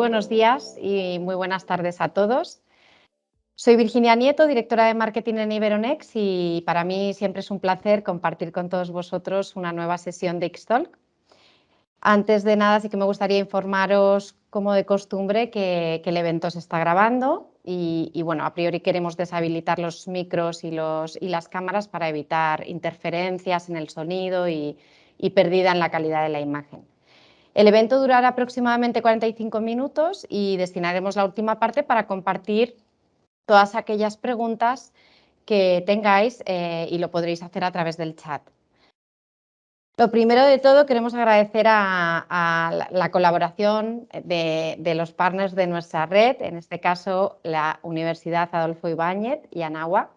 buenos días y muy buenas tardes a todos. Soy Virginia Nieto, directora de marketing en Iberonext, y para mí siempre es un placer compartir con todos vosotros una nueva sesión de X-Talk. Antes de nada, sí que me gustaría informaros, como de costumbre, que el evento se está grabando y bueno, a priori queremos deshabilitar los micros y las cámaras para evitar interferencias en el sonido y pérdida en la calidad de la imagen. El evento durará aproximadamente 45 minutos y destinaremos la última parte para compartir todas aquellas preguntas que tengáis y lo podréis hacer a través del chat. Lo primero de todo, queremos agradecer a la colaboración de los partners de nuestra red, en este caso la Universidad Adolfo Ibáñez y Anáhuac,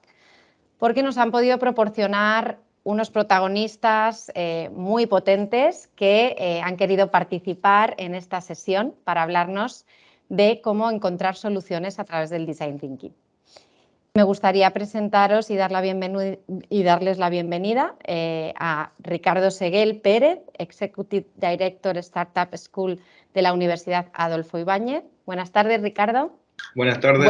porque nos han podido proporcionar unos protagonistas muy potentes que han querido participar en esta sesión para hablarnos de cómo encontrar soluciones a través del Design Thinking. Me gustaría presentaros y darles la bienvenida a Ricardo Seguel Pérez, Executive Director Startup School de la Universidad Adolfo Ibáñez. Buenas tardes, Ricardo. Buenas tardes.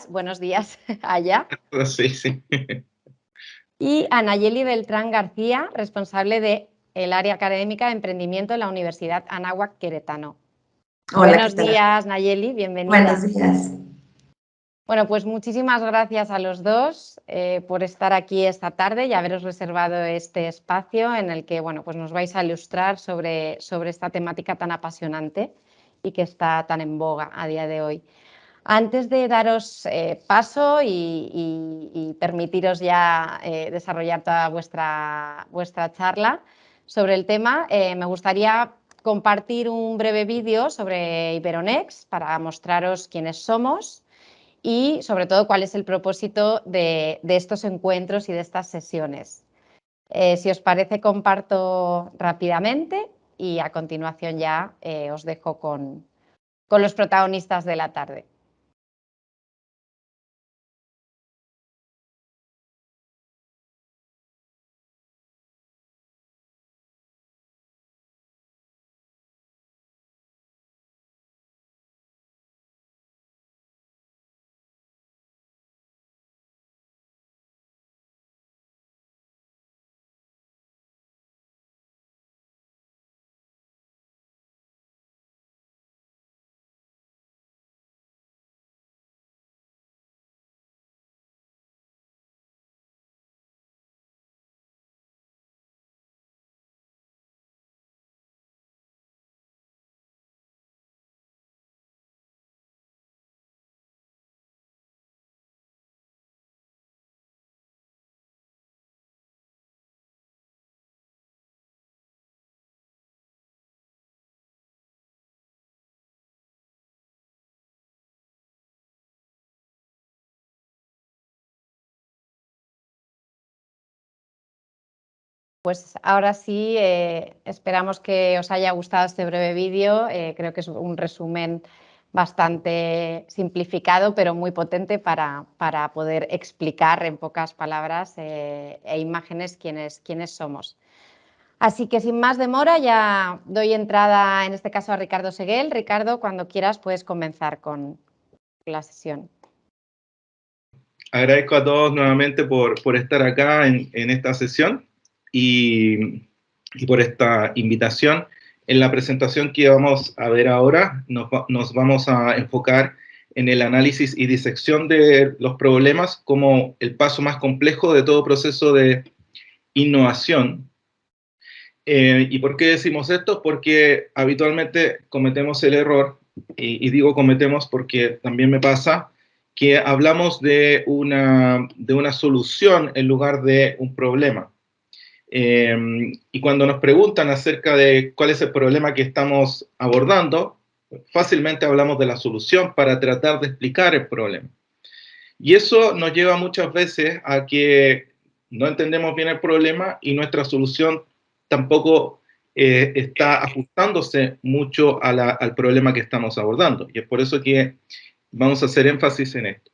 Buenos días allá. Sí, sí. Y a Nayeli Beltrán García, responsable del área académica de emprendimiento en la Universidad Anáhuac Queretano. Hola, buenos días, Nayeli, bienvenida. Buenos días. Bueno, pues muchísimas gracias a los dos por estar aquí esta tarde y haberos reservado este espacio en el que pues nos vais a ilustrar sobre esta temática tan apasionante y que está tan en boga a día de hoy. Antes de daros paso y permitiros ya desarrollar toda vuestra charla sobre el tema, me gustaría compartir un breve vídeo sobre Iberonext para mostraros quiénes somos y, sobre todo, cuál es el propósito de estos encuentros y de estas sesiones. Si os parece, comparto rápidamente y a continuación ya os dejo con los protagonistas de la tarde. Pues ahora sí, esperamos que os haya gustado este breve vídeo. Creo que es un resumen bastante simplificado, pero muy potente para poder explicar en pocas palabras e imágenes quiénes somos. Así que sin más demora ya doy entrada, en este caso, a Ricardo Seguel. Ricardo, cuando quieras puedes comenzar con la sesión. Agradezco a todos nuevamente por estar acá en esta sesión y por esta invitación. En la presentación que vamos a ver ahora nos vamos a enfocar en el análisis y disección de los problemas como el paso más complejo de todo proceso de innovación. ¿Y por qué decimos esto? Porque habitualmente cometemos el error, y digo cometemos porque también me pasa, que hablamos de una solución en lugar de un problema. Y cuando nos preguntan acerca de cuál es el problema que estamos abordando, fácilmente hablamos de la solución para tratar de explicar el problema. Y eso nos lleva muchas veces a que no entendemos bien el problema y nuestra solución tampoco está ajustándose mucho al problema que estamos abordando. Y es por eso que vamos a hacer énfasis en esto.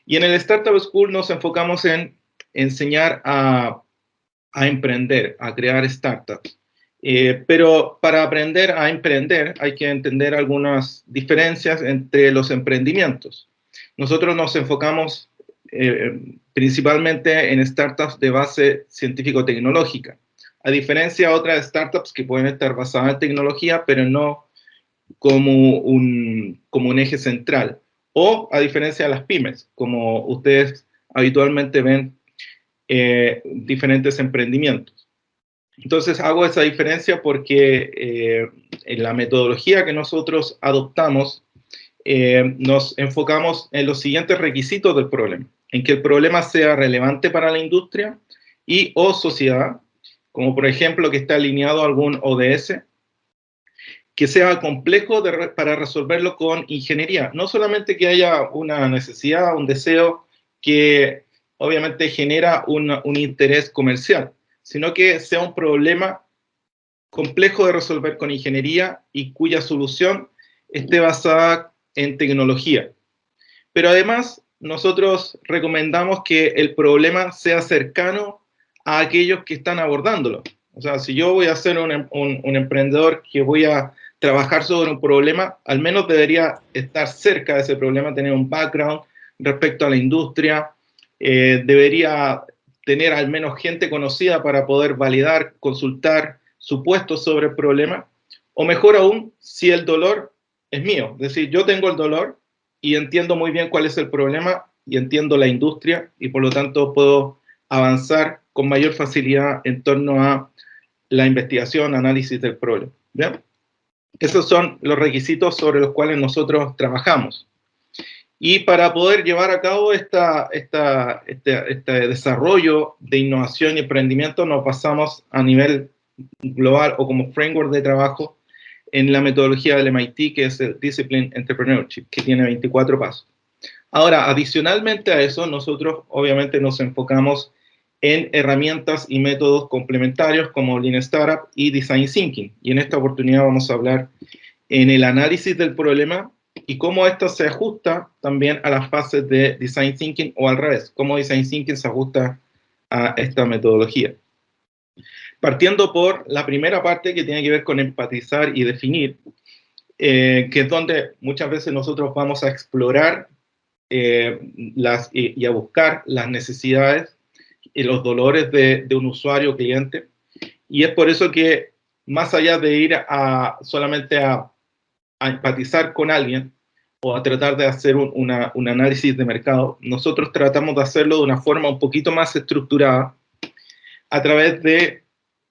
Y en el Startup School nos enfocamos en enseñar a emprender, a crear startups. Pero para aprender a emprender hay que entender algunas diferencias entre los emprendimientos. Nosotros nos enfocamos principalmente en startups de base científico-tecnológica, a diferencia de otras startups que pueden estar basadas en tecnología, pero no como un eje central, o a diferencia de las pymes, como ustedes habitualmente ven diferentes emprendimientos. Entonces hago esa diferencia porque en la metodología que nosotros adoptamos nos enfocamos en los siguientes requisitos del problema, en que el problema sea relevante para la industria y o sociedad, como por ejemplo que esté alineado a algún ODS, que sea complejo para resolverlo con ingeniería, no solamente que haya una necesidad, un deseo que obviamente genera un interés comercial, sino que sea un problema complejo de resolver con ingeniería y cuya solución esté basada en tecnología. Pero además, nosotros recomendamos que el problema sea cercano a aquellos que están abordándolo. O sea, si yo voy a ser un emprendedor que voy a trabajar sobre un problema, al menos debería estar cerca de ese problema, tener un background respecto a la industria, debería tener al menos gente conocida para poder validar, consultar supuestos sobre el problema, o mejor aún, si el dolor es mío. Es decir, yo tengo el dolor y entiendo muy bien cuál es el problema y entiendo la industria y por lo tanto puedo avanzar con mayor facilidad en torno a la investigación, análisis del problema. ¿Bien? Esos son los requisitos sobre los cuales nosotros trabajamos. Y para poder llevar a cabo este desarrollo de innovación y emprendimiento, nos basamos a nivel global o como framework de trabajo en la metodología del MIT, que es el Discipline Entrepreneurship, que tiene 24 pasos. Ahora, adicionalmente a eso, nosotros obviamente nos enfocamos en herramientas y métodos complementarios como Lean Startup y Design Thinking. Y en esta oportunidad vamos a hablar en el análisis del problema y cómo esto se ajusta también a las fases de Design Thinking o al revés, cómo Design Thinking se ajusta a esta metodología. Partiendo por la primera parte que tiene que ver con empatizar y definir, que es donde muchas veces nosotros vamos a explorar y a buscar las necesidades y los dolores de un usuario o cliente. Y es por eso que más allá de ir solamente a empatizar con alguien o a tratar de hacer un análisis de mercado, nosotros tratamos de hacerlo de una forma un poquito más estructurada a través de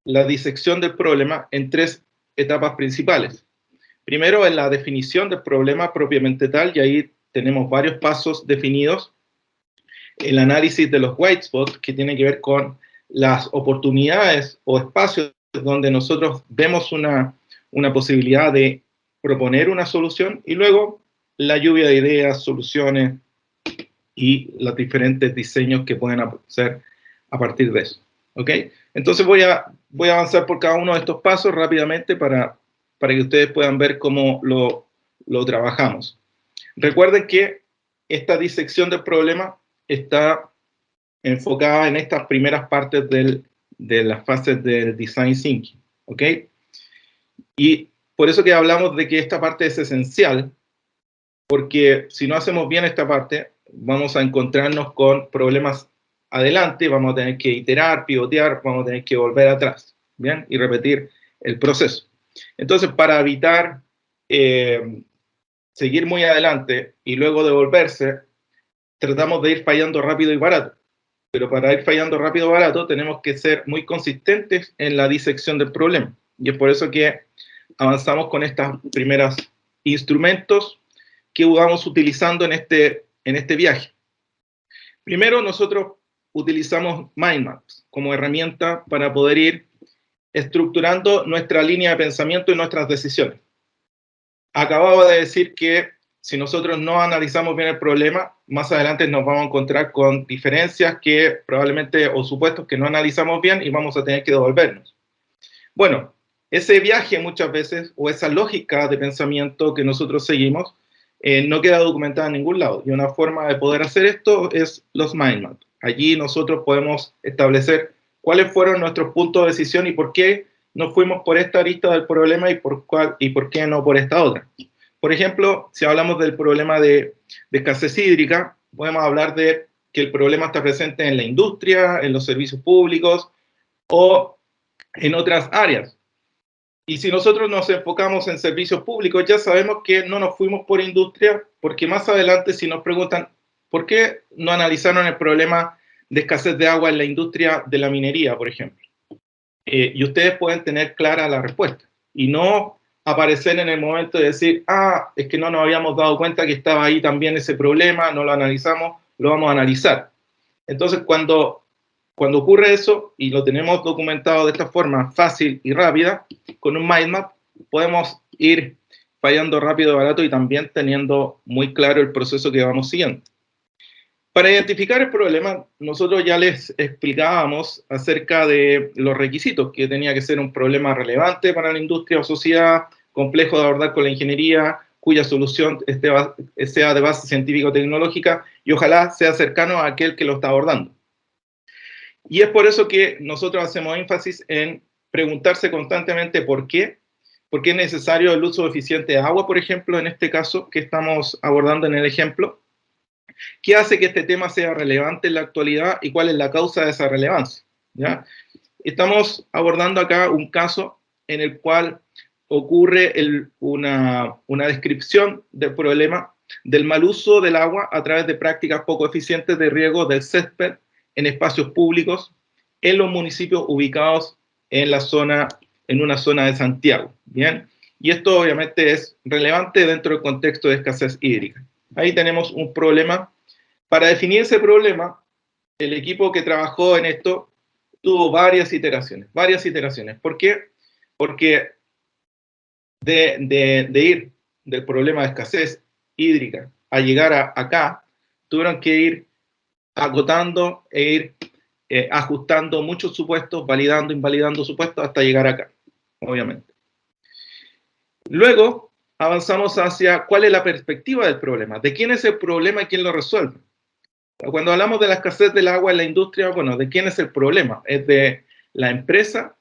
la disección del problema en 3 etapas principales. Primero, en la definición del problema propiamente tal, y ahí tenemos varios pasos definidos. El análisis de los white spots, que tiene que ver con las oportunidades o espacios donde nosotros vemos una posibilidad de proponer una solución, y luego la lluvia de ideas, soluciones y los diferentes diseños que pueden hacer a partir de eso. ¿Ok? Entonces voy a avanzar por cada uno de estos pasos rápidamente para que ustedes puedan ver cómo lo trabajamos. Recuerden que esta disección del problema está enfocada en estas primeras partes de las fases del Design Thinking. ¿Ok? Y por eso que hablamos de que esta parte es esencial, porque si no hacemos bien esta parte, vamos a encontrarnos con problemas adelante, vamos a tener que iterar, pivotear, vamos a tener que volver atrás, ¿bien? Y repetir el proceso. Entonces, para evitar seguir muy adelante y luego devolverse, tratamos de ir fallando rápido y barato. Pero para ir fallando rápido y barato, tenemos que ser muy consistentes en la disección del problema. Y es por eso que avanzamos con estos primeros instrumentos que vamos utilizando en este viaje. Primero, nosotros utilizamos mind maps como herramienta para poder ir estructurando nuestra línea de pensamiento y nuestras decisiones. Acababa de decir que si nosotros no analizamos bien el problema, más adelante nos vamos a encontrar con diferencias que probablemente, o supuestos que no analizamos bien y vamos a tener que devolvernos. Bueno, ese viaje muchas veces, o esa lógica de pensamiento que nosotros seguimos, no queda documentada en ningún lado. Y una forma de poder hacer esto es los mind maps. Allí nosotros podemos establecer cuáles fueron nuestros puntos de decisión y por qué nos fuimos por esta arista del problema y por qué no por esta otra. Por ejemplo, si hablamos del problema de escasez hídrica, podemos hablar de que el problema está presente en la industria, en los servicios públicos o en otras áreas. Y si nosotros nos enfocamos en servicios públicos, ya sabemos que no nos fuimos por industria, porque más adelante si nos preguntan ¿por qué no analizaron el problema de escasez de agua en la industria de la minería, por ejemplo? Y ustedes pueden tener clara la respuesta y no aparecer en el momento de decir, es que no nos habíamos dado cuenta que estaba ahí también ese problema, no lo analizamos, lo vamos a analizar. Entonces, cuando ocurre eso y lo tenemos documentado de esta forma fácil y rápida, con un mind map, podemos ir fallando rápido y barato y también teniendo muy claro el proceso que vamos siguiendo. Para identificar el problema, nosotros ya les explicábamos acerca de los requisitos, que tenía que ser un problema relevante para la industria o sociedad, complejo de abordar con la ingeniería, cuya solución sea de base científico-tecnológica y ojalá sea cercano a aquel que lo está abordando. Y es por eso que nosotros hacemos énfasis en preguntarse constantemente por qué es necesario el uso eficiente de agua, por ejemplo, en este caso que estamos abordando en el ejemplo. ¿Qué hace que este tema sea relevante en la actualidad y cuál es la causa de esa relevancia? ¿Ya? Estamos abordando acá un caso en el cual ocurre una descripción del problema del mal uso del agua a través de prácticas poco eficientes de riego del césped en espacios públicos en los municipios ubicados en una zona de Santiago. ¿Bien? Y esto obviamente es relevante dentro del contexto de escasez hídrica. Ahí tenemos un problema. Para definir ese problema, el equipo que trabajó en esto tuvo varias iteraciones. ¿Por qué? Porque de ir del problema de escasez hídrica a llegar acá, tuvieron que ir agotando e ir ajustando muchos supuestos, validando, invalidando supuestos hasta llegar acá, obviamente. Luego avanzamos hacia cuál es la perspectiva del problema, de quién es el problema y quién lo resuelve. Cuando hablamos de la escasez del agua en la industria, bueno, ¿de quién es el problema? ¿Es de la empresa?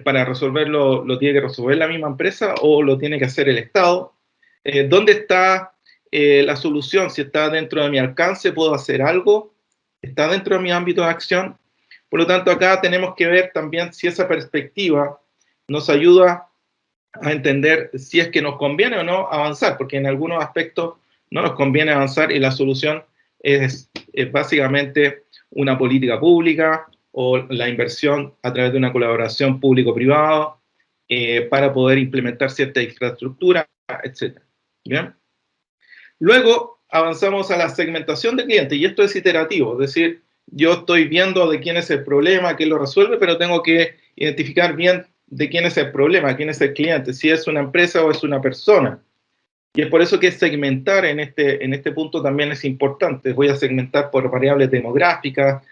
Para resolverlo, lo tiene que resolver la misma empresa o lo tiene que hacer el Estado? ¿Dónde está la solución? Si está dentro de mi alcance, ¿puedo hacer algo? ¿Está dentro de mi ámbito de acción? Por lo tanto, acá tenemos que ver también si esa perspectiva nos ayuda a entender si es que nos conviene o no avanzar, porque en algunos aspectos no nos conviene avanzar y la solución es básicamente una política pública o la inversión a través de una colaboración público-privada para poder implementar cierta infraestructura, etc. ¿Bien? Luego avanzamos a la segmentación de clientes y esto es iterativo, es decir, yo estoy viendo de quién es el problema, quién lo resuelve, pero tengo que identificar bien de quién es el problema, quién es el cliente, si es una empresa o es una persona. Y es por eso que segmentar en este punto también es importante. Voy a segmentar por variables demográficas,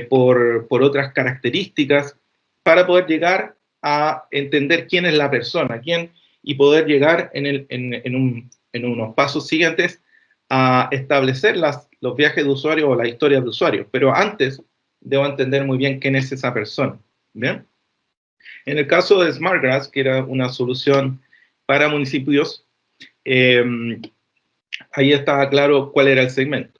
por otras características, para poder llegar a entender quién es la persona, y poder llegar en unos pasos siguientes a establecer los viajes de usuario o la historia de usuario. Pero antes debo entender muy bien quién es esa persona. ¿Bien? En el caso de SmartGrass, que era una solución para municipios, ahí estaba claro cuál era el segmento.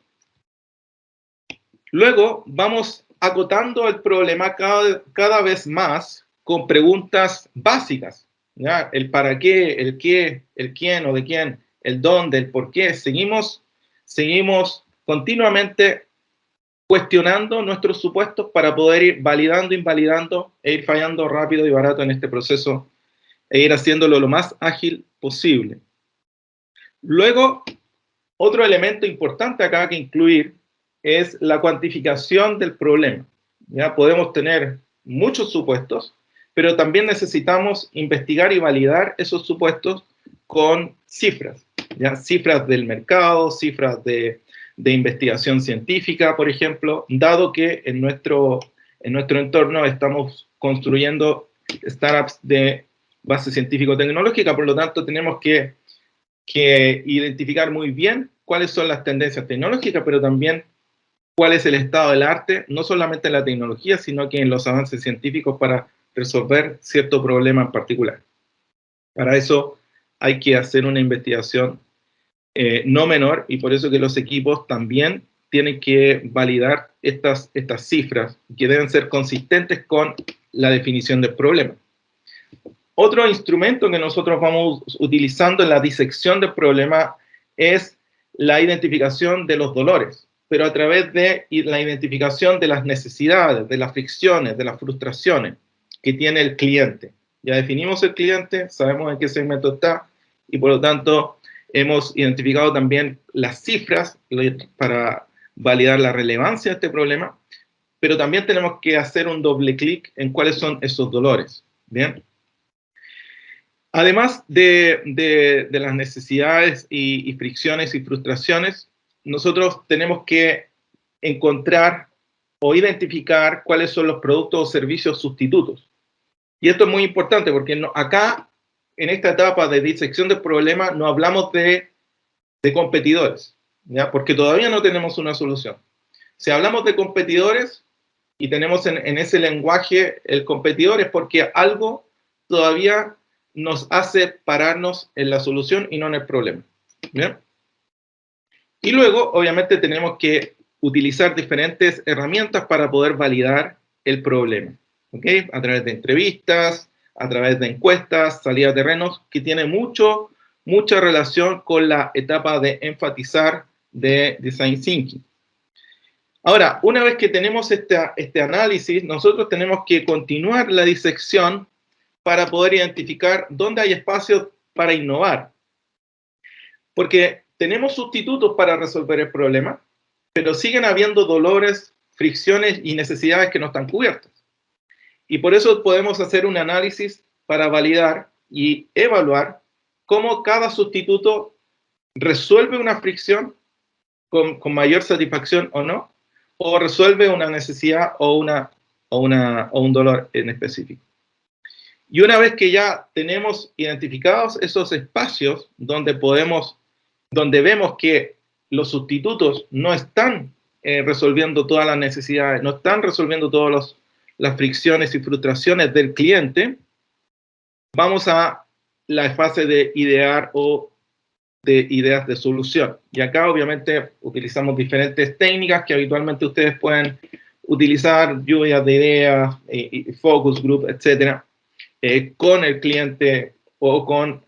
Luego vamos acotando el problema cada vez más con preguntas básicas, ¿ya? El para qué, el qué, el quién o de quién, el dónde, el por qué. Seguimos continuamente cuestionando nuestros supuestos para poder ir validando, invalidando e ir fallando rápido y barato en este proceso e ir haciéndolo lo más ágil posible. Luego, otro elemento importante acá que incluir es la cuantificación del problema. ¿Ya? Podemos tener muchos supuestos, pero también necesitamos investigar y validar esos supuestos con cifras. ¿Ya? Cifras del mercado, cifras de investigación científica, por ejemplo, dado que en nuestro entorno estamos construyendo startups de base científico-tecnológica, por lo tanto tenemos que identificar muy bien cuáles son las tendencias tecnológicas, pero también cuál es el estado del arte, no solamente en la tecnología, sino que en los avances científicos para resolver cierto problema en particular. Para eso hay que hacer una investigación no menor, y por eso que los equipos también tienen que validar estas cifras, que deben ser consistentes con la definición del problema. Otro instrumento que nosotros vamos utilizando en la disección del problema es la identificación de los dolores, pero a través de la identificación de las necesidades, de las fricciones, de las frustraciones que tiene el cliente. Ya definimos el cliente, sabemos en qué segmento está, y por lo tanto hemos identificado también las cifras para validar la relevancia de este problema, pero también tenemos que hacer un doble clic en cuáles son esos dolores. ¿Bien? Además de las necesidades y fricciones y frustraciones, nosotros tenemos que encontrar o identificar cuáles son los productos o servicios sustitutos. Y esto es muy importante porque acá, en esta etapa de disección del problema, no hablamos de competidores, ¿ya? Porque todavía no tenemos una solución. Si hablamos de competidores y tenemos en ese lenguaje el competidor, es porque algo todavía nos hace pararnos en la solución y no en el problema. ¿Bien? Y luego, obviamente, tenemos que utilizar diferentes herramientas para poder validar el problema. ¿Ok? A través de entrevistas, a través de encuestas, salida a terrenos, que tiene mucha relación con la etapa de enfatizar de Design Thinking. Ahora, una vez que tenemos este análisis, nosotros tenemos que continuar la disección para poder identificar dónde hay espacios para innovar. Porque tenemos sustitutos para resolver el problema, pero siguen habiendo dolores, fricciones y necesidades que no están cubiertas. Y por eso podemos hacer un análisis para validar y evaluar cómo cada sustituto resuelve una fricción con mayor satisfacción o no, o resuelve una necesidad o un dolor en específico. Y una vez que ya tenemos identificados esos espacios donde vemos que los sustitutos no están resolviendo todas las necesidades, no están resolviendo todas las fricciones y frustraciones del cliente, vamos a la fase de idear o de ideas de solución. Y acá obviamente utilizamos diferentes técnicas que habitualmente ustedes pueden utilizar, lluvias de ideas, focus group, etcétera, con el cliente o con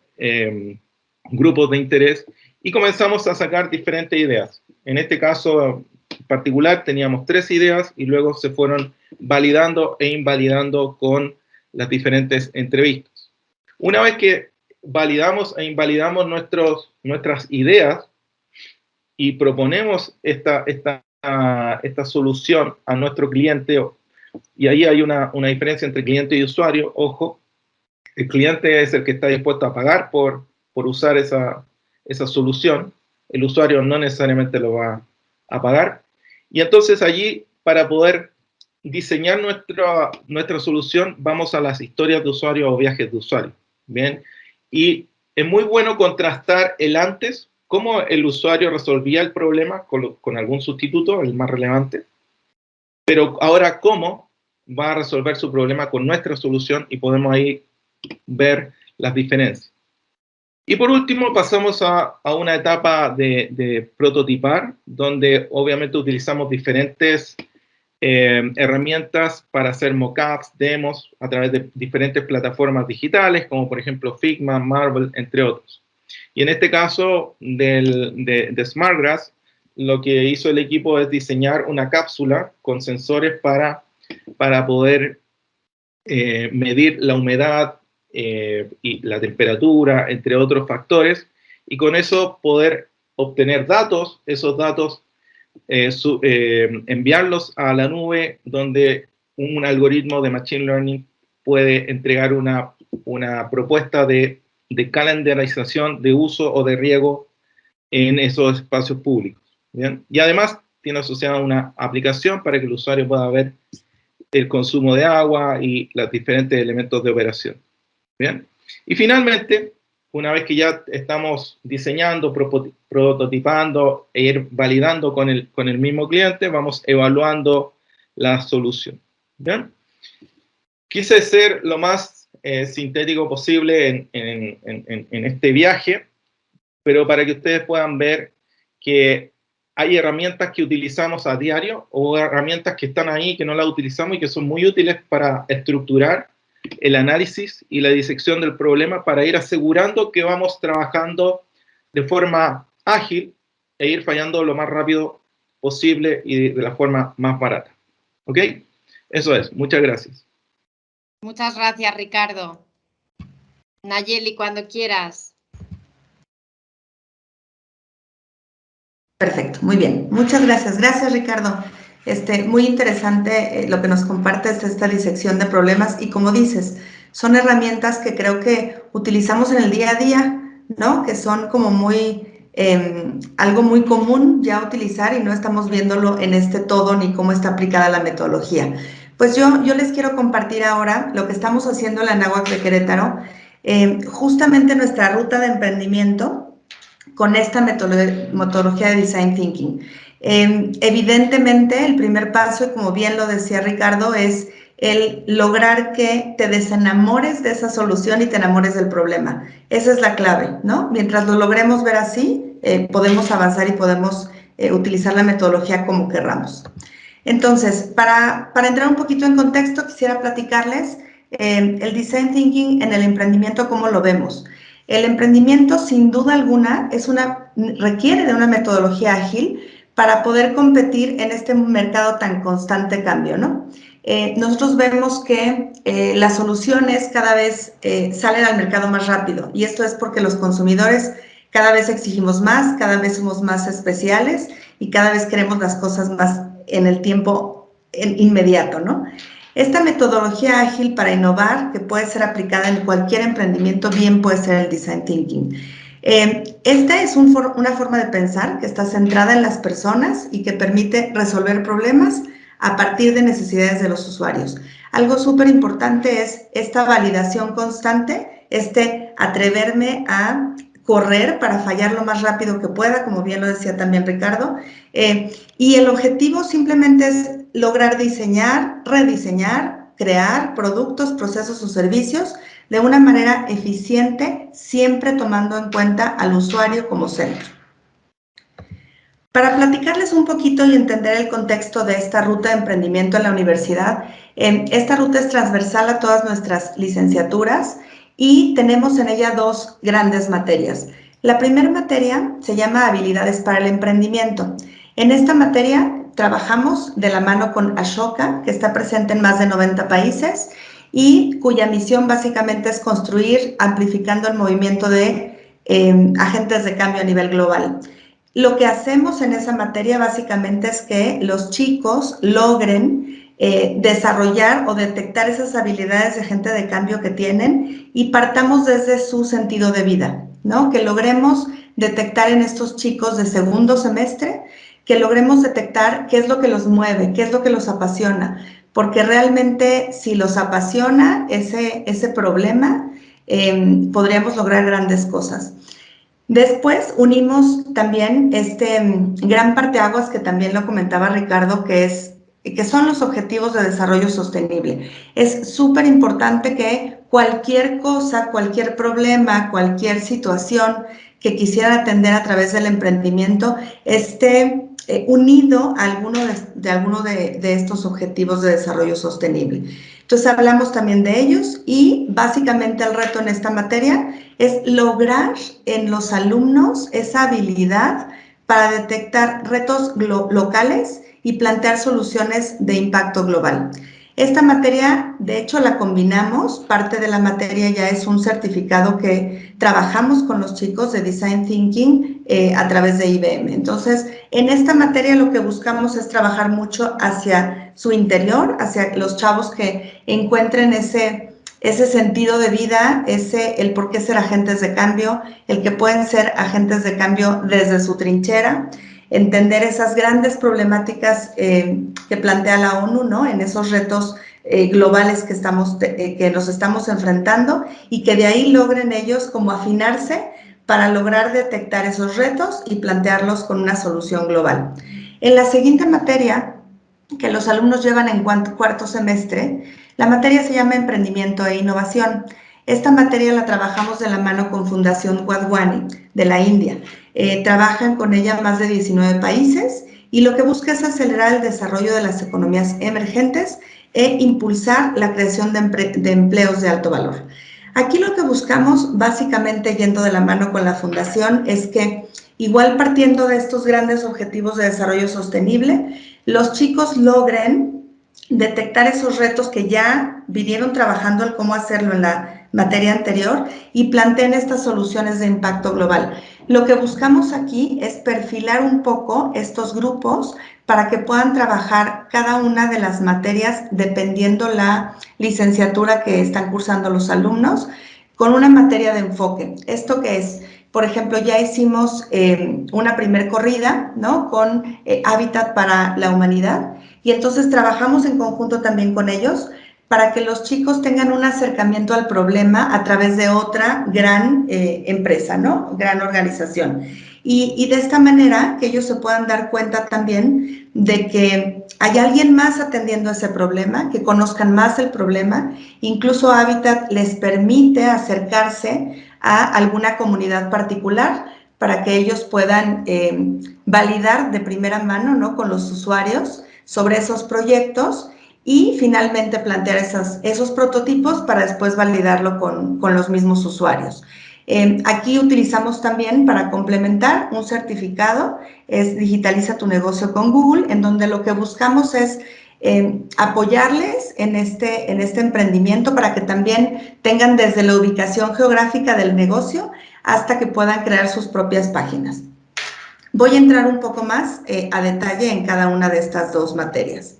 grupos de interés, y comenzamos a sacar diferentes ideas. En este caso en particular teníamos 3 ideas y luego se fueron validando e invalidando con las diferentes entrevistas. Una vez que validamos e invalidamos nuestras ideas y proponemos esta solución a nuestro cliente, y ahí hay una diferencia entre cliente y usuario, ojo, el cliente es el que está dispuesto a pagar por usar esa solución, el usuario no necesariamente lo va a pagar, y entonces allí, para poder diseñar nuestra solución, vamos a las historias de usuario o viajes de usuario, ¿bien? Y es muy bueno contrastar el antes, cómo el usuario resolvía el problema con algún sustituto, el más relevante, pero ahora cómo va a resolver su problema con nuestra solución, y podemos ahí ver las diferencias. Y por último pasamos a una etapa de prototipar, donde obviamente utilizamos diferentes herramientas para hacer mockups, demos, a través de diferentes plataformas digitales, como por ejemplo Figma, Marvel, entre otros. Y en este caso de SmartGrass, lo que hizo el equipo es diseñar una cápsula con sensores para poder medir la humedad y la temperatura, entre otros factores, y con eso poder obtener datos, esos datos enviarlos a la nube, donde un algoritmo de Machine Learning puede entregar una propuesta de calendarización de uso o de riego en esos espacios públicos. ¿Bien? Y además tiene asociada una aplicación para que el usuario pueda ver el consumo de agua y los diferentes elementos de operación. ¿Bien? Y finalmente, una vez que ya estamos diseñando, prototipando e ir validando con el mismo cliente, vamos evaluando la solución. ¿Bien? Quise ser lo más sintético posible en este viaje, pero para que ustedes puedan ver que hay herramientas que utilizamos a diario o herramientas que están ahí que no las utilizamos y que son muy útiles para estructurar el análisis y la disección del problema para ir asegurando que vamos trabajando de forma ágil e ir fallando lo más rápido posible y de la forma más barata. ¿Ok? Eso es. Muchas gracias. Muchas gracias, Ricardo. Nayeli, cuando quieras. Perfecto, muy bien. Muchas gracias. Gracias, Ricardo. Muy interesante lo que nos compartes, esta disección de problemas. Y como dices, son herramientas que creo que utilizamos en el día a día, ¿no? Que son como algo muy común ya utilizar y no estamos viéndolo en este todo ni cómo está aplicada la metodología. Pues yo les quiero compartir ahora lo que estamos haciendo en la Anáhuac de Querétaro, justamente nuestra ruta de emprendimiento con esta metodología de Design Thinking. Evidentemente, el primer paso, y como bien lo decía Ricardo, es el lograr que te desenamores de esa solución y te enamores del problema. Esa es la clave, ¿no? Mientras lo logremos ver así, podemos avanzar y podemos utilizar la metodología como querramos. Entonces, para entrar un poquito en contexto, quisiera platicarles el Design Thinking en el emprendimiento, cómo lo vemos. El emprendimiento, sin duda alguna, requiere de una metodología ágil para poder competir en este mercado tan constante cambio, ¿no? Nosotros vemos que las soluciones cada vez salen al mercado más rápido, y esto es porque los consumidores cada vez exigimos más, cada vez somos más especiales y cada vez queremos las cosas más en el tiempo inmediato, ¿no? Esta metodología ágil para innovar, que puede ser aplicada en cualquier emprendimiento, bien puede ser el Design Thinking. Esta es una forma de pensar que está centrada en las personas y que permite resolver problemas a partir de necesidades de los usuarios. Algo súper importante es esta validación constante, atreverme a correr para fallar lo más rápido que pueda, como bien lo decía también Ricardo, y el objetivo simplemente es lograr diseñar, rediseñar, crear productos, procesos o servicios de una manera eficiente, siempre tomando en cuenta al usuario como centro. Para platicarles un poquito y entender el contexto de esta ruta de emprendimiento en la universidad, esta ruta es transversal a todas nuestras licenciaturas y tenemos en ella dos grandes materias. La primera materia se llama Habilidades para el Emprendimiento. En esta materia trabajamos de la mano con Ashoka, que está presente en más de 90 países y cuya misión básicamente es construir, amplificando el movimiento de agentes de cambio a nivel global. Lo que hacemos en esa materia básicamente es que los chicos logren desarrollar o detectar esas habilidades de agente de cambio que tienen y partamos desde su sentido de vida, ¿no? Que logremos detectar en estos chicos de segundo semestre, que logremos detectar qué es lo que los mueve, qué es lo que los apasiona, porque realmente si los apasiona ese problema, podríamos lograr grandes cosas. Después unimos también gran parteaguas que también lo comentaba Ricardo, que son los objetivos de desarrollo sostenible. Es súper importante que cualquier cosa, cualquier problema, cualquier situación que quisieran atender a través del emprendimiento esté unido a alguno de estos objetivos de desarrollo sostenible. Entonces hablamos también de ellos y básicamente el reto en esta materia es lograr en los alumnos esa habilidad para detectar retos locales y plantear soluciones de impacto global. Esta materia, de hecho, la combinamos. Parte de la materia ya es un certificado que trabajamos con los chicos de Design Thinking a través de IBM. Entonces, en esta materia lo que buscamos es trabajar mucho hacia su interior, hacia los chavos que encuentren ese sentido de vida, el por qué ser agentes de cambio, el que pueden ser agentes de cambio desde su trinchera, entender esas grandes problemáticas que plantea la ONU, ¿no? En esos retos globales que nos estamos enfrentando y que de ahí logren ellos como afinarse para lograr detectar esos retos y plantearlos con una solución global. En la siguiente materia, que los alumnos llevan en cuarto semestre, La materia se llama Emprendimiento e Innovación. Esta materia la trabajamos de la mano con Fundación Wadhwani de la India. Trabajan con ella más de 19 países y lo que busca es acelerar el desarrollo de las economías emergentes e impulsar la creación de empleos de alto valor. Aquí lo que buscamos, básicamente yendo de la mano con la fundación, es que igual partiendo de estos grandes objetivos de desarrollo sostenible, los chicos logren detectar esos retos que ya vinieron trabajando el cómo hacerlo en la materia anterior y planteen estas soluciones de impacto global. Lo que buscamos aquí es perfilar un poco estos grupos para que puedan trabajar cada una de las materias dependiendo la licenciatura que están cursando los alumnos con una materia de enfoque. ¿Esto qué es? Por ejemplo, ya hicimos una primer corrida, ¿no? Con Hábitat para la Humanidad y entonces trabajamos en conjunto también con ellos para que los chicos tengan un acercamiento al problema a través de otra gran empresa, ¿no? Gran organización. Y de esta manera que ellos se puedan dar cuenta también de que hay alguien más atendiendo ese problema, que conozcan más el problema. Incluso Hábitat les permite acercarse a alguna comunidad particular para que ellos puedan validar de primera mano, ¿no? Con los usuarios sobre esos proyectos y finalmente plantear esos prototipos para después validarlo con los mismos usuarios. Aquí utilizamos también para complementar un certificado, es Digitaliza tu negocio con Google, en donde lo que buscamos es apoyarles en este emprendimiento para que también tengan desde la ubicación geográfica del negocio hasta que puedan crear sus propias páginas. Voy a entrar un poco más a detalle en cada una de estas dos materias.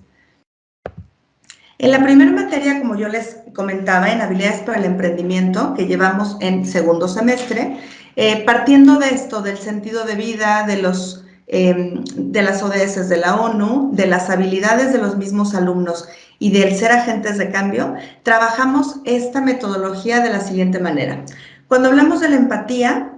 En la primera materia, como yo les comentaba, en habilidades para el emprendimiento, que llevamos en segundo semestre, partiendo de esto, del sentido de vida, de las ODS de la ONU, de las habilidades de los mismos alumnos y del ser agentes de cambio, trabajamos esta metodología de la siguiente manera. Cuando hablamos de la empatía,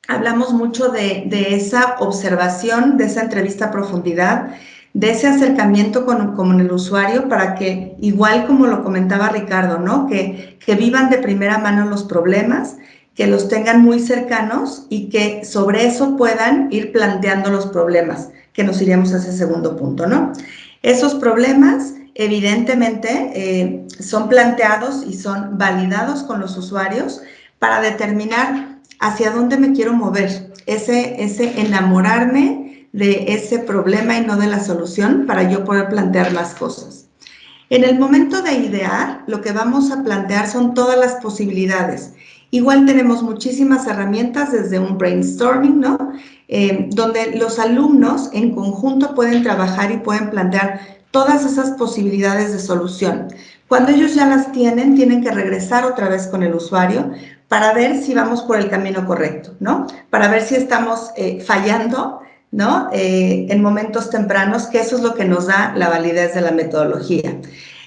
hablamos mucho de esa observación, de esa entrevista a profundidad, de ese acercamiento con el usuario para que, igual como lo comentaba Ricardo, ¿no? Que vivan de primera mano los problemas, que los tengan muy cercanos y que sobre eso puedan ir planteando los problemas, que nos iremos a ese segundo punto, ¿no? Esos problemas, evidentemente, son planteados y son validados con los usuarios para determinar hacia dónde me quiero mover, ese enamorarme de ese problema y no de la solución para yo poder plantear más cosas. En el momento de idear, lo que vamos a plantear son todas las posibilidades. Igual tenemos muchísimas herramientas desde un brainstorming, ¿no? Donde los alumnos en conjunto pueden trabajar y pueden plantear todas esas posibilidades de solución. Cuando ellos ya las tienen que regresar otra vez con el usuario para ver si vamos por el camino correcto, ¿no? Para ver si estamos fallando, ¿no? En momentos tempranos, que eso es lo que nos da la validez de la metodología.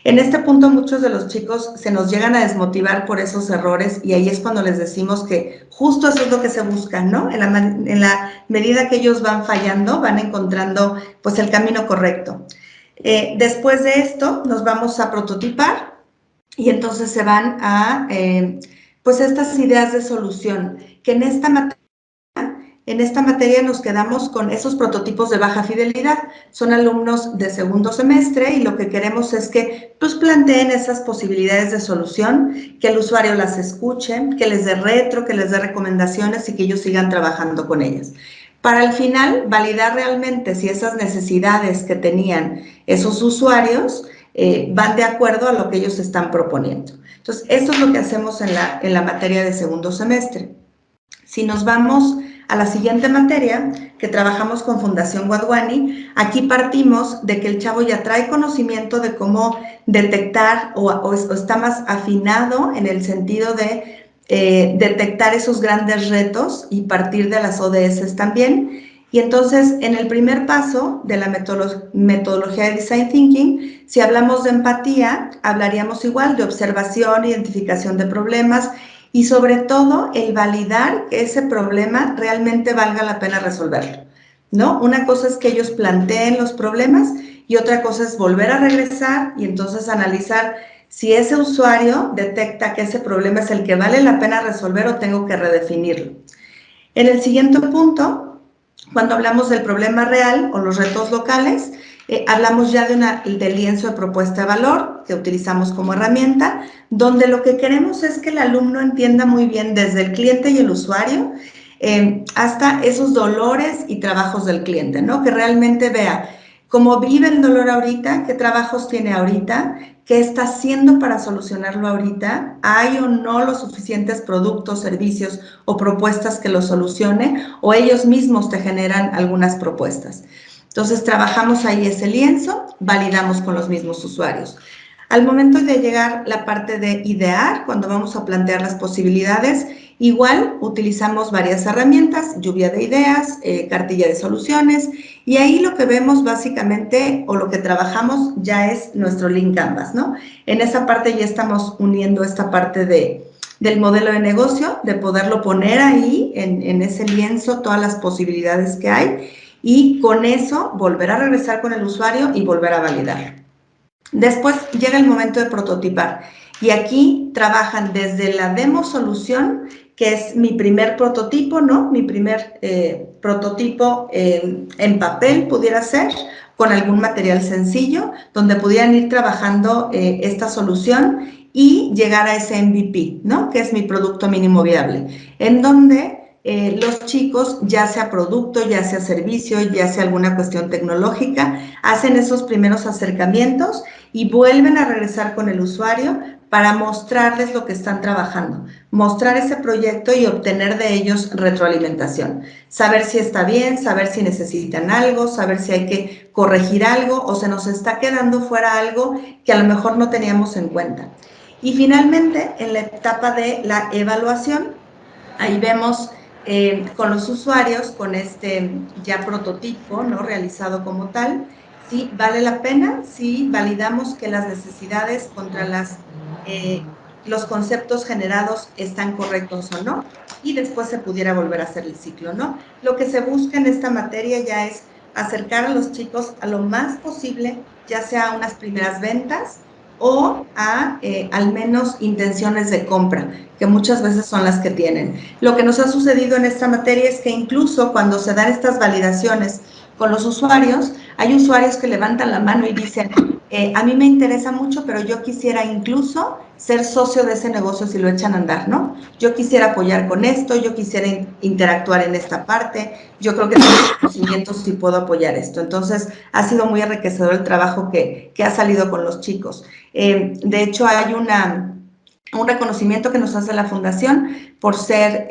En este punto muchos de los chicos se nos llegan a desmotivar por esos errores y ahí es cuando les decimos que justo eso es lo que se busca, ¿no? En la medida que ellos van fallando, van encontrando pues el camino correcto. Después de esto nos vamos a prototipar y entonces se van a pues estas ideas de solución que en esta materia nos quedamos con esos prototipos de baja fidelidad. Son alumnos de segundo semestre y lo que queremos es que pues planteen esas posibilidades de solución, que el usuario las escuche, que les dé retro, que les dé recomendaciones y que ellos sigan trabajando con ellas. Para al final validar realmente si esas necesidades que tenían esos usuarios van de acuerdo a lo que ellos están proponiendo. Entonces, esto es lo que hacemos en la materia de segundo semestre. Si nos vamos a la siguiente materia, que trabajamos con Fundación Wadhwani, aquí partimos de que el chavo ya trae conocimiento de cómo detectar o está más afinado en el sentido de detectar esos grandes retos y partir de las ODS también. Y entonces, en el primer paso de la metodología de Design Thinking, si hablamos de empatía, hablaríamos igual de observación, identificación de problemas y sobre todo el validar que ese problema realmente valga la pena resolverlo, ¿no? Una cosa es que ellos planteen los problemas y otra cosa es volver a regresar y entonces analizar si ese usuario detecta que ese problema es el que vale la pena resolver o tengo que redefinirlo. En el siguiente punto, cuando hablamos del problema real o los retos locales, hablamos ya del lienzo de propuesta de valor que utilizamos como herramienta, donde lo que queremos es que el alumno entienda muy bien desde el cliente y el usuario hasta esos dolores y trabajos del cliente, ¿no? Que realmente vea cómo vive el dolor ahorita, qué trabajos tiene ahorita, qué está haciendo para solucionarlo ahorita, hay o no los suficientes productos, servicios o propuestas que lo solucione, o ellos mismos te generan algunas propuestas. Entonces, trabajamos ahí ese lienzo, validamos con los mismos usuarios. Al momento de llegar la parte de idear, cuando vamos a plantear las posibilidades, igual utilizamos varias herramientas, lluvia de ideas, cartilla de soluciones, y ahí lo que vemos básicamente, o lo que trabajamos, ya es nuestro Lean Canvas, ¿no? En esa parte ya estamos uniendo esta parte del modelo de negocio, de poderlo poner ahí, en ese lienzo, todas las posibilidades que hay, y con eso volver a regresar con el usuario y volver a validar. Después llega el momento de prototipar, y aquí trabajan desde la demo solución, que es mi primer prototipo, ¿no? Mi primer prototipo en papel pudiera ser, con algún material sencillo, donde pudieran ir trabajando esta solución y llegar a ese MVP, ¿no? Que es mi producto mínimo viable, en donde los chicos, ya sea producto, ya sea servicio, ya sea alguna cuestión tecnológica, hacen esos primeros acercamientos y vuelven a regresar con el usuario para mostrarles lo que están trabajando, mostrar ese proyecto y obtener de ellos retroalimentación. Saber si está bien, saber si necesitan algo, saber si hay que corregir algo o se nos está quedando fuera algo que a lo mejor no teníamos en cuenta. Y finalmente, en la etapa de la evaluación, ahí vemos con los usuarios, con este ya prototipo, ¿no? Realizado como tal, si vale la pena, si validamos que las necesidades contra los conceptos generados están correctos o no, y después se pudiera volver a hacer el ciclo, ¿no? Lo que se busca en esta materia ya es acercar a los chicos a lo más posible, ya sea a unas primeras ventas o a al menos intenciones de compra, que muchas veces son las que tienen. Lo que nos ha sucedido en esta materia es que incluso cuando se dan estas validaciones con los usuarios, hay usuarios que levantan la mano y dicen, a mí me interesa mucho, pero yo quisiera incluso ser socio de ese negocio si lo echan a andar, ¿no? Yo quisiera apoyar con esto, yo quisiera interactuar en esta parte, yo creo que tengo conocimientos y puedo apoyar esto. Entonces, ha sido muy enriquecedor el trabajo que ha salido con los chicos. De hecho, hay un reconocimiento que nos hace la Fundación por ser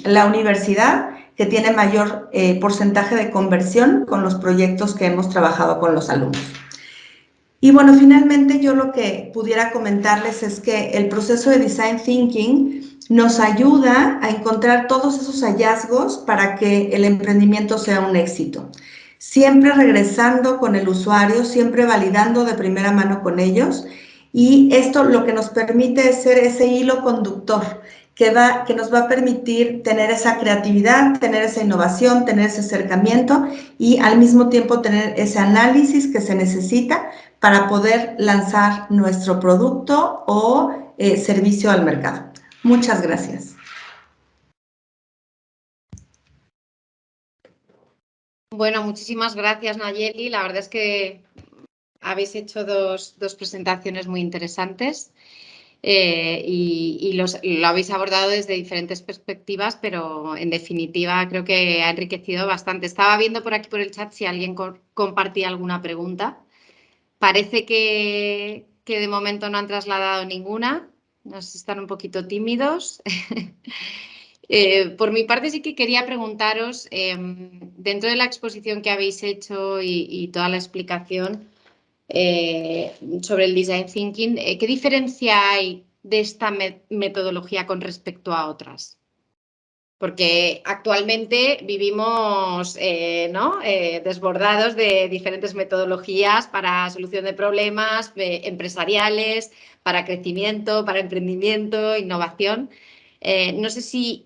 la universidad que tiene mayor porcentaje de conversión con los proyectos que hemos trabajado con los alumnos. Y bueno, finalmente yo lo que pudiera comentarles es que el proceso de Design Thinking nos ayuda a encontrar todos esos hallazgos para que el emprendimiento sea un éxito. Siempre regresando con el usuario, siempre validando de primera mano con ellos, y esto lo que nos permite es ser ese hilo conductor que nos va a permitir tener esa creatividad, tener esa innovación, tener ese acercamiento y al mismo tiempo tener ese análisis que se necesita para poder lanzar nuestro producto o servicio al mercado. Muchas gracias. Bueno, muchísimas gracias, Nayeli. La verdad es que habéis hecho dos presentaciones muy interesantes y lo habéis abordado desde diferentes perspectivas, pero en definitiva creo que ha enriquecido bastante. Estaba viendo por aquí por el chat si alguien compartía alguna pregunta. Parece que de momento no han trasladado ninguna. Nos están un poquito tímidos. Por mi parte sí que quería preguntaros, dentro de la exposición que habéis hecho y toda la explicación sobre el Design Thinking, ¿qué diferencia hay de esta metodología con respecto a otras? Porque actualmente vivimos desbordados de diferentes metodologías para solución de problemas empresariales, para crecimiento, para emprendimiento, innovación. No sé si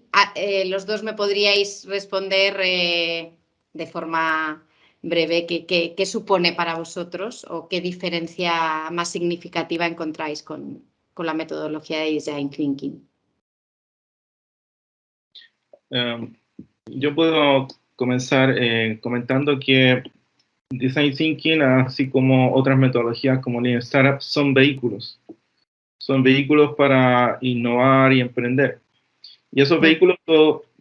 los dos me podríais responder de forma breve, ¿qué supone para vosotros o qué diferencia más significativa encontráis con la metodología de Design Thinking? Yo puedo comenzar comentando que Design Thinking, así como otras metodologías como Lean Startup, son vehículos. Son vehículos para innovar y emprender. Y esos vehículos,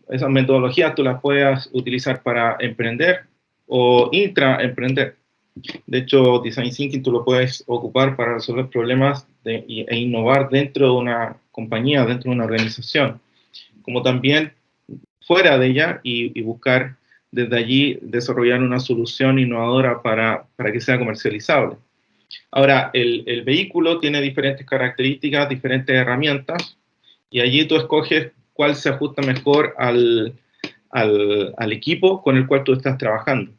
esas metodologías, tú las puedes utilizar para emprender o intraemprender. De hecho, Design Thinking tú lo puedes ocupar para resolver problemas e innovar dentro de una compañía, dentro de una organización, como también fuera de ella y buscar desde allí desarrollar una solución innovadora para que sea comercializable. Ahora, el vehículo tiene diferentes características, diferentes herramientas, y allí tú escoges cuál se ajusta mejor al equipo con el cual tú estás trabajando.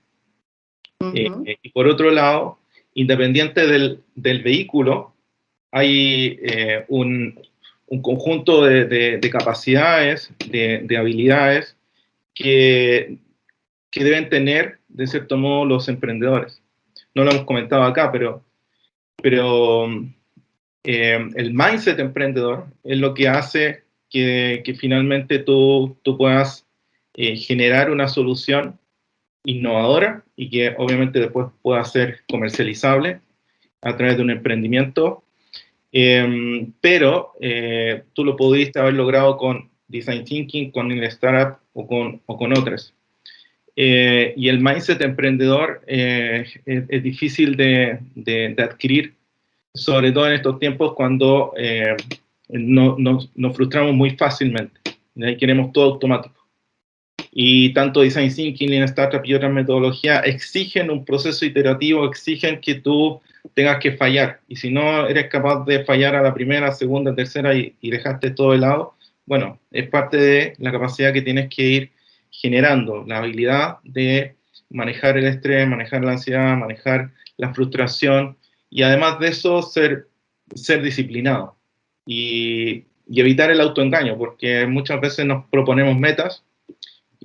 Y por otro lado, independiente del vehículo, hay un conjunto de capacidades, de habilidades que deben tener, de cierto modo, los emprendedores. No lo hemos comentado acá, pero el mindset emprendedor es lo que hace que finalmente tú puedas generar una solución innovadora y que obviamente después pueda ser comercializable a través de un emprendimiento, pero tú lo pudiste haber logrado con Design Thinking, con Lean Startup o con otras. Y el mindset emprendedor es difícil de adquirir, sobre todo en estos tiempos cuando nos frustramos muy fácilmente. Y ahí queremos todo automático. Y tanto Design Thinking, Lean Startup y otras metodologías exigen un proceso iterativo, exigen que tú tengas que fallar. Y si no eres capaz de fallar a la primera, segunda, tercera y dejaste todo de lado, bueno, es parte de la capacidad que tienes que ir generando, la habilidad de manejar el estrés, manejar la ansiedad, manejar la frustración y además de eso ser disciplinado y evitar el autoengaño, porque muchas veces nos proponemos metas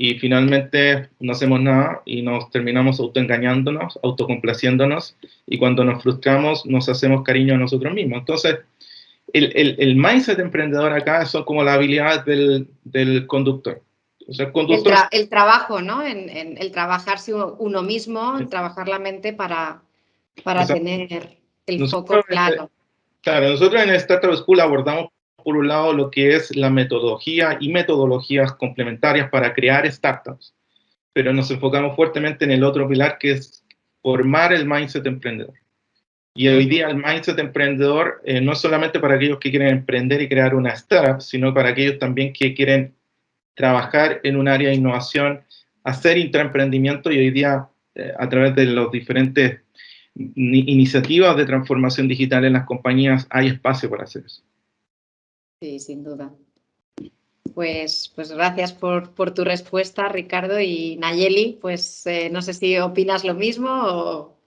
y finalmente no hacemos nada y nos terminamos autoengañándonos, autocomplaciéndonos, y cuando nos frustramos nos hacemos cariño a nosotros mismos. Entonces, el mindset emprendedor acá son como las habilidades del conductor. O sea, el trabajo, ¿no? En el trabajarse uno mismo, en trabajar la mente para tener el foco claro. Claro, nosotros en Startup School abordamos por un lado lo que es la metodología y metodologías complementarias para crear startups, pero nos enfocamos fuertemente en el otro pilar, que es formar el mindset emprendedor. Y hoy día el mindset emprendedor no es solamente para aquellos que quieren emprender y crear una startup, sino para aquellos también que quieren trabajar en un área de innovación, hacer intraemprendimiento, y hoy día a través de los diferentes iniciativas de transformación digital en las compañías hay espacio para hacer eso. Sí, sin duda. Pues gracias por tu respuesta, Ricardo. Y Nayeli, pues no sé si opinas lo mismo o...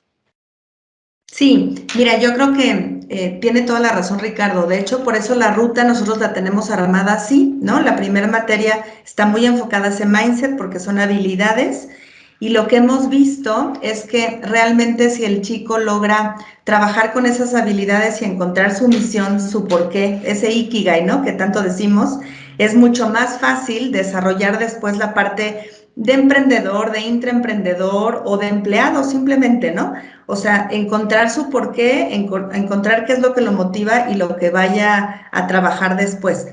Sí, mira, yo creo que tiene toda la razón Ricardo. De hecho, por eso la ruta nosotros la tenemos armada así, ¿no? La primera materia está muy enfocada a ese mindset porque son habilidades, y lo que hemos visto es que realmente si el chico logra trabajar con esas habilidades y encontrar su misión, su porqué, ese ikigai, ¿no? Que tanto decimos, es mucho más fácil desarrollar después la parte de emprendedor, de intraemprendedor o de empleado simplemente, ¿no? O sea, encontrar su porqué, encontrar qué es lo que lo motiva y lo que vaya a trabajar después.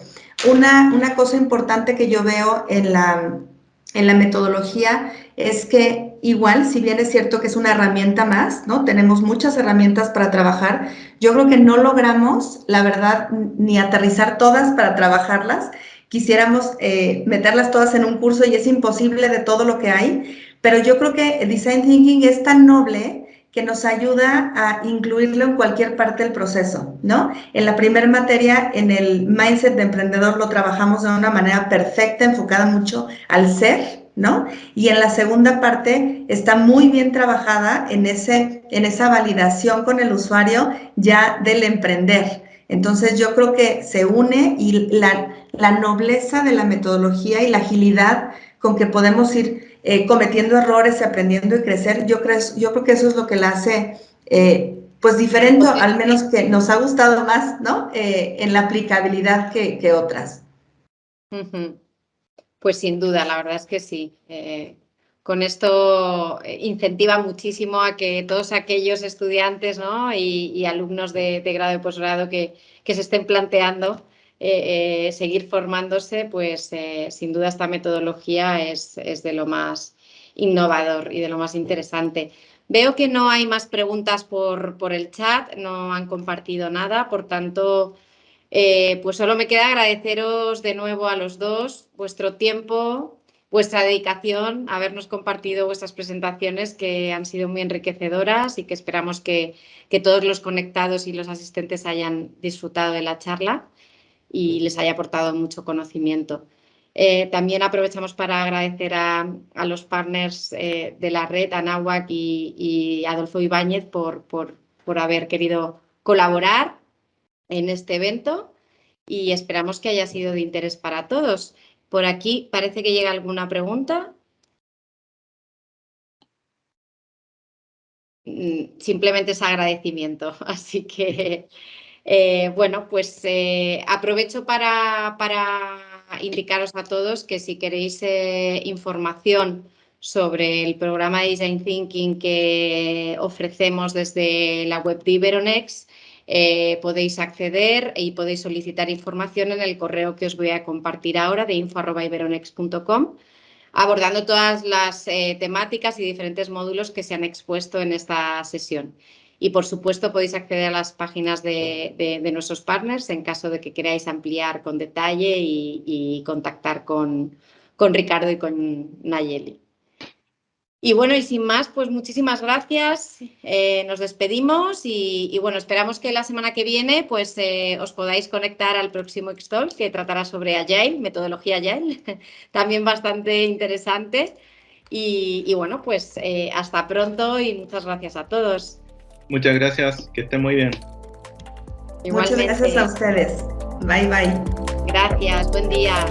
Una cosa importante que yo veo en la metodología es que igual, si bien es cierto que es una herramienta más, ¿no? Tenemos muchas herramientas para trabajar, yo creo que no logramos, la verdad, ni aterrizar todas para trabajarlas. Quisiéramos meterlas todas en un curso y es imposible de todo lo que hay, pero yo creo que el Design Thinking es tan noble que nos ayuda a incluirlo en cualquier parte del proceso, ¿no? En la primera materia, en el mindset de emprendedor, lo trabajamos de una manera perfecta, enfocada mucho al ser, ¿no? Y en la segunda parte está muy bien trabajada en esa validación con el usuario ya del emprender. Entonces yo creo que se une, y la nobleza de la metodología y la agilidad con que podemos ir cometiendo errores y aprendiendo y crecer. Yo creo que eso es lo que la hace pues diferente, al menos que nos ha gustado más, ¿no? En la aplicabilidad que otras. Pues sin duda, la verdad es que sí. Con esto incentiva muchísimo a que todos aquellos estudiantes, ¿no? y alumnos de grado y posgrado que se estén planteando seguir formándose, pues sin duda esta metodología es de lo más innovador y de lo más interesante. Veo que no hay más preguntas por el chat, no han compartido nada, por tanto, pues solo me queda agradeceros de nuevo a los dos vuestro tiempo, vuestra dedicación, habernos compartido vuestras presentaciones que han sido muy enriquecedoras y que esperamos que todos los conectados y los asistentes hayan disfrutado de la charla y les haya aportado mucho conocimiento. También aprovechamos para agradecer a los partners de la red, Anáhuac y Adolfo Ibáñez, por haber querido colaborar en este evento y esperamos que haya sido de interés para todos. Por aquí parece que llega alguna pregunta. Simplemente es agradecimiento, así que bueno, pues aprovecho para indicaros a todos que si queréis información sobre el programa de Design Thinking que ofrecemos desde la web de Iberonext, podéis acceder y podéis solicitar información en el correo que os voy a compartir ahora de info@iberonext.com, abordando todas las temáticas y diferentes módulos que se han expuesto en esta sesión. Y, por supuesto, podéis acceder a las páginas de nuestros partners en caso de que queráis ampliar con detalle y contactar con Ricardo y con Nayeli. Y bueno, y sin más, pues muchísimas gracias. Nos despedimos y bueno, esperamos que la semana que viene pues os podáis conectar al próximo Xtalk que tratará sobre Agile, metodología Agile, también bastante interesante. Y bueno, pues hasta pronto y muchas gracias a todos. Muchas gracias, que estén muy bien. Igualmente. Muchas gracias a ustedes. Bye, bye. Gracias, buen día.